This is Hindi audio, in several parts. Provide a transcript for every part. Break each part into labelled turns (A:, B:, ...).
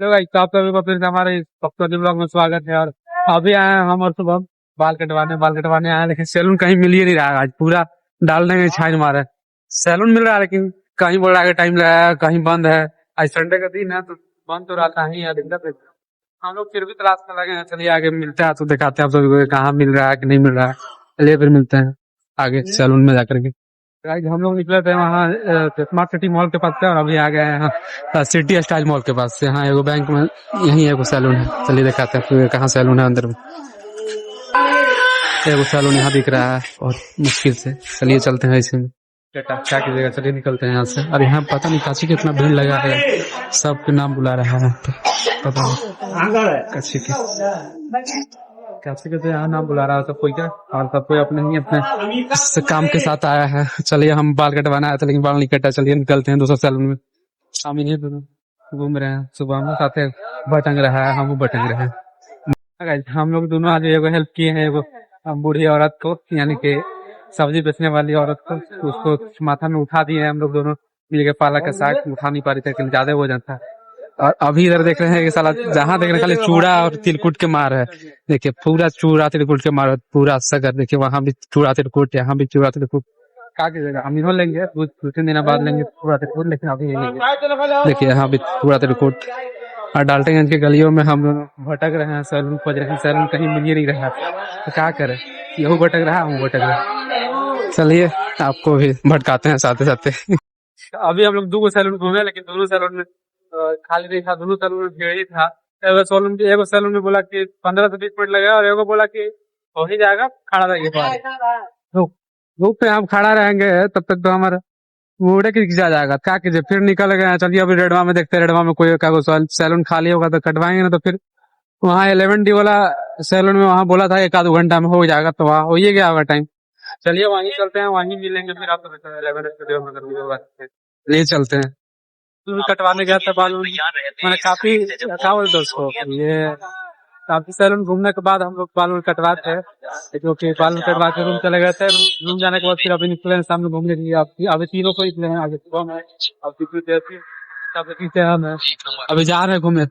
A: तो भाई तो आप सभी को फिर से हमारे पक्का ब्लॉग में स्वागत है। और अभी आए हैं हम और शुभम बाल कटवाने आए हैं, लेकिन सैलून कहीं मिल ही नहीं रहा है। आज पूरा डालने में छान मारा है। सैलून मिल रहा है लेकिन कहीं बोल रहा है टाइम लगा है, कहीं बंद है। आज संडे का दिन है तो बंद तो रहता ही है, दिक्कत है। हम लोग फिर भी तलाश में लगे हैं। चलिए आगे मिलते हैं तो दिखाते हैं आप सभी को कहाँ मिल रहा है कि नहीं मिल रहा है। चलिए फिर मिलते हैं आगे सैलून में जाकर के। गाइस हम लोग निकले थे वहाँ स्मार्ट सिटी मॉल के पास से, और अभी आ गए हैं सिटी स्टाइल मॉल के पास से। यहाँ एगो बैंक में यही एगो सैलून है। चलिए दिखाते हैं फिर कहाँ सैलून है अंदर में। एगो सैलून यहाँ दिख रहा है बहुत मुश्किल से। चलिए चलते हैं इसमें, क्या कीजिएगा। चलिए निकलते हैं यहाँ से। और यहाँ पता नहीं काची कितना भीड़ लगा है, सबके नाम बुला रहा है। पता नहीं काची के काची के तो यहाँ नाम बुला रहा है सब कोई का, और सब कोई अपने ही अपने काम के साथ आया है। चलिए हम बाल कटवाना आया था लेकिन बाल नहीं कटा। चलिए निकलते हैं दूसरा सैलून में। शामिल ही दोनों घूम रहे हैं, सुबह में साथ बटंग रहा है, हम बटंग रहे हैं। हम लोग दोनों आज एगो हेल्प किए हैं एगो बूढ़ी औरत को, यानी कि सब्जी बेचने वाली औरत को। उसको माथा में उठा दिए हैं हम लोग दोनों मिलकर। पालक का साग उठा नहीं पा रही थी लेकिन ज्यादा हो जाता है। और अभी इधर देख रहे हैं कि साला जहाँ देख रहे हैं खाली चूड़ा और तिलकुट के मार है। देखिए पूरा चूड़ा तिलकुट के मार, पूरा सगर। देखिए वहां भी चूड़ा तिलकुट, यहाँ भी चूड़ा तिलकुट। क्या कीजिएगा, हम इन्हों लेंगे दो तीन दिन बाद लेंगे पूरा तिलकुट, लेकिन अभी नहीं लेंगे। देखिए यहाँ भी पूरा तिलकुट। और डाल्टनगंज के गलियों में हम दोनों भटक रहे हैं, सैलून खोज रहे हैं। सैलून कहीं मिल ही नहीं रहा तो क्या करे, यहू भटक रहा हूँ भटक रहा। चलिए आपको भी भटकाते हैं साथ साथ। अभी हम लोग दो सैलून घूमे लेकिन दोनों सैलून में खाली नहीं था। दोनों सैलून में भीड़ ही था। एगो सैलून में बोला कि 15 से 20 मिनट लगेगा, और एगो बोला कि हो ही जाएगा, खड़ा रहिए। धूप धूप पे हम खड़ा रहेंगे तब तक तो हमारा मुड़े की जा जाएगा। क्या कीजिए, फिर निकल गए। चलिए अभी रेडवा में देखते हैं, रेडवा में कोई सैलून खाली होगा तो कटवाएंगे ना। तो फिर वहाँ 11D वाला सैलून में वहाँ बोला था 1-2 घंटा में हो जाएगा, तो वहाँ हो ही गया होगा टाइम। चलिए वहीं चलते हैं, वहीं मिलेंगे फिर आपको 11 स्टूडियो में अगर होगा तो ले चलते हैं। कटवाने गया था बाल, मैंने काफी क्या बोलते उसको, ये काफी सैलून घूमने के बाद हम लोग बाल कटवाते हैं, जो कि बाल कटवा के रूम चले गए थे। रूम जाने के बाद फिर अभी निकले हैं सामने घूमने के लिए। अभी तीनों को निकले हैं, आगे सुबह में अब पीछे हम हैं। अभी जा रहे हैं घूमने।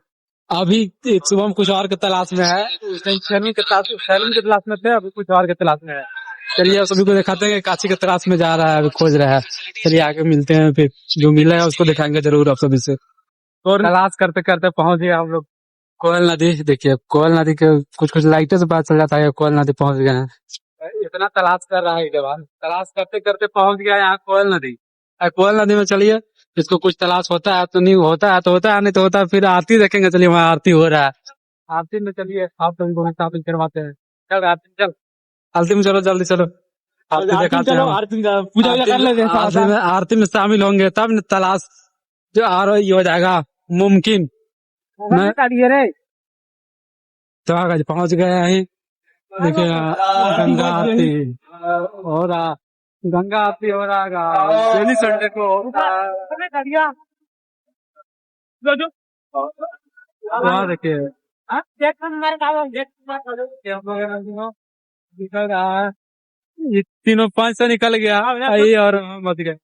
A: अभी सुबह में कुछ और के तलाश में है, सैलून के तलाश में थे, अभी कुछ और के तलाश में है। चलिए सभी को दिखाते हैं कि काची के तलाश में जा रहा है, अभी खोज रहा है। चलिए आगे मिलते हैं, फिर जो मिला है उसको दिखाएंगे जरूर आप सभी से। और तलाश करते करते पहुंच गए हम लोग कोयल नदी। देखिए कोयल नदी के कुछ कुछ लाइटों से पता चल जाता है कोयल नदी पहुंच गए हैं। इतना तलाश कर रहा है जवान, तलाश करते करते पहुंच गया यहाँ कोयल नदी। कोयल नदी में चलिए, इसको कुछ तलाश होता है तो नहीं होता है तो होता है, नहीं तो होता है। फिर आरती देखेंगे। चलिए वहाँ आरती हो रहा है। आरती में चलिए आप तुमको स्थापित करवाते हैं। चल आरती चल, आरती में चलो जल्दी चलो। आरती दिखाते हैं, पूजा कर लेते हैं। आरती में शामिल होंगे तब न तलाश जो आरोही हो जाएगा मुमकिन। तो आगे पहुंच गए हैं। देखिए गंगा आरती हो रहा, गंगा आरती हो रहा डेली संडे को होता है। वहाँ देखिए निकल रहा है, ये तीनों 500 निकल गया और बच गए।